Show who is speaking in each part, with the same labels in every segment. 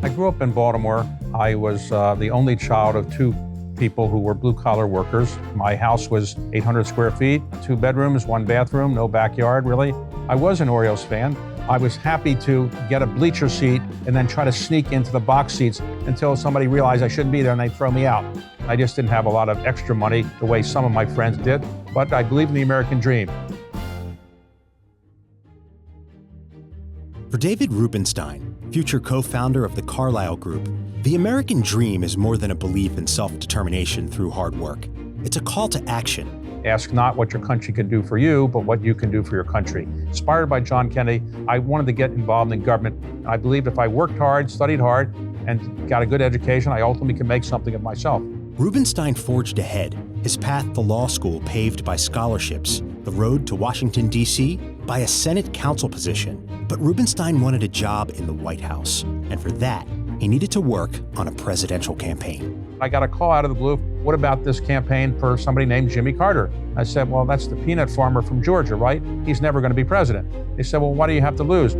Speaker 1: I grew up in Baltimore. I was the only child of two people who were blue-collar workers. My house was 800 square feet, 2 bedrooms, 1 bathroom, no backyard, really. I was an Orioles fan. I was happy to get a bleacher seat and then try to sneak into the box seats until somebody realized I shouldn't be there and they'd throw me out. I just didn't have a lot of extra money the way some of my friends did, but I believe in the American dream.
Speaker 2: For David Rubenstein, future co-founder of the Carlyle Group, the American dream is more than a belief in self-determination through hard work. It's a call to action.
Speaker 1: Ask not what your country can do for you, but what you can do for your country. Inspired by John Kennedy, I wanted to get involved in government. I believed if I worked hard, studied hard, and got a good education, I ultimately could make something of myself.
Speaker 2: Rubenstein forged ahead, his path to law school paved by scholarships, the road to Washington, D.C. by a Senate counsel position. But Rubenstein wanted a job in the White House, and for that, he needed to work on a presidential campaign. I
Speaker 1: got a call out of the blue. What about this campaign for somebody named Jimmy Carter? I said, well, that's the peanut farmer from Georgia, right? He's never going to be president. They said, well, what do you have to lose?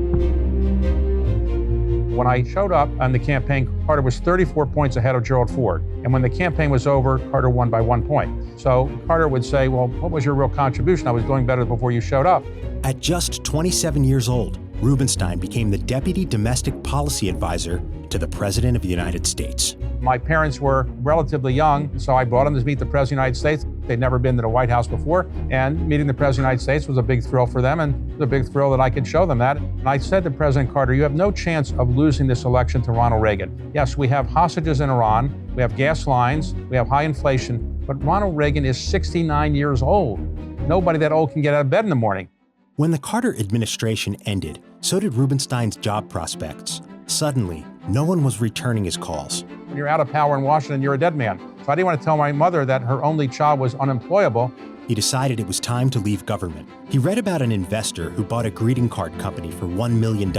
Speaker 1: When I showed up on the campaign, Carter was 34 points ahead of Gerald Ford. And when the campaign was over, Carter won by 1 point. So Carter would say, well, what was your real contribution? I was doing better before you showed up.
Speaker 2: At just 27 years old, Rubenstein became the Deputy Domestic Policy Advisor to the President of the United States.
Speaker 1: My parents were relatively young, so I brought them to meet the President of the United States. They'd never been to the White House before, and meeting the President of the United States was a big thrill for them, and it was a big thrill that I could show them that. And I said to President Carter, you have no chance of losing this election to Ronald Reagan. Yes, we have hostages in Iran, we have gas lines, we have high inflation, but Ronald Reagan is 69 years old. Nobody that old can get out of bed in the morning.
Speaker 2: When the Carter administration ended, so did Rubenstein's job prospects. Suddenly, no one was returning his calls.
Speaker 1: When you're out of power in Washington, you're a dead man. So I didn't want to tell my mother that her only child was unemployable.
Speaker 2: He decided it was time to leave government. He read about an investor who bought a greeting card company for $1 million,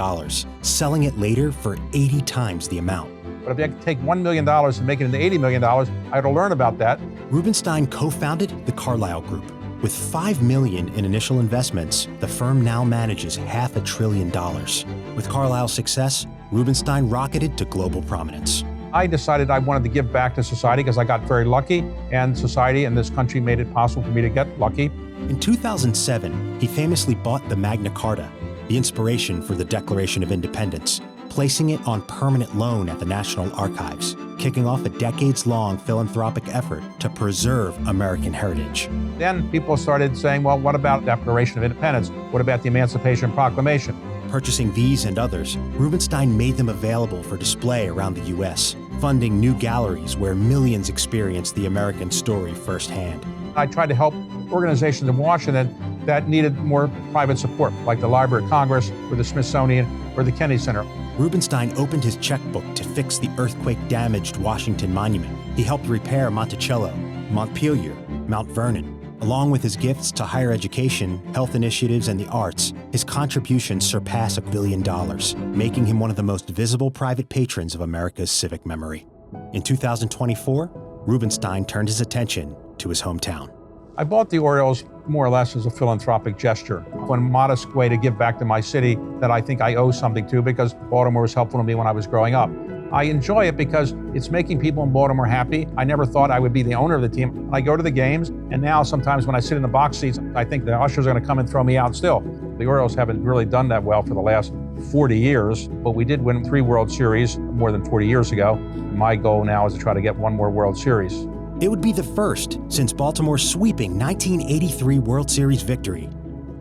Speaker 2: selling it later for 80 times the amount.
Speaker 1: But if I could take $1 million and make it into $80 million, I had to learn about that.
Speaker 2: Rubenstein co-founded the Carlyle Group. With $5 million in initial investments, the firm now manages $500 billion. With Carlyle's success, Rubenstein rocketed to global prominence.
Speaker 1: I decided I wanted to give back to society because I got very lucky, and society and this country made it possible for me to get lucky.
Speaker 2: In 2007, he famously bought the Magna Carta, the inspiration for the Declaration of Independence, placing it on permanent loan at the National Archives, kicking off a decades-long philanthropic effort to preserve American heritage.
Speaker 1: Then people started saying, well, what about the Declaration of Independence? What about the Emancipation Proclamation?
Speaker 2: Purchasing these and others, Rubenstein made them available for display around the U.S., funding new galleries where millions experienced the American story firsthand.
Speaker 1: I tried to help organizations in Washington that needed more private support, like the Library of Congress, or the Smithsonian, or the Kennedy Center.
Speaker 2: Rubenstein opened his checkbook to fix the earthquake-damaged Washington Monument. He helped repair Monticello, Montpelier, Mount Vernon. Along with his gifts to higher education, health initiatives, and the arts, his contributions surpass $1 billion, making him one of the most visible private patrons of America's civic memory. In 2024, Rubenstein turned his attention to his hometown.
Speaker 1: I bought the Orioles more or less as a philanthropic gesture, one modest way to give back to my city that I think I owe something to because Baltimore was helpful to me when I was growing up. I enjoy it because it's making people in Baltimore happy. I never thought I would be the owner of the team. I go to the games, and now sometimes when I sit in the box seats, I think the ushers are going to come and throw me out still. The Orioles haven't really done that well for the last 40 years, but we did win 3 World Series more than 40 years ago. My goal now is to try to get 1 more World Series.
Speaker 2: It would be the first since Baltimore's sweeping 1983 World Series victory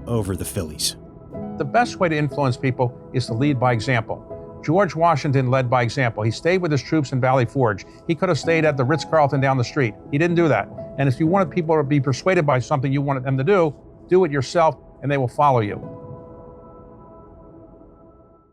Speaker 2: over the Phillies.
Speaker 1: The best way to influence people is to lead by example. George Washington led by example. He stayed with his troops in Valley Forge. He could have stayed at the Ritz-Carlton down the street. He didn't do that. And if you wanted people to be persuaded by something you wanted them to do it yourself, and they will follow you.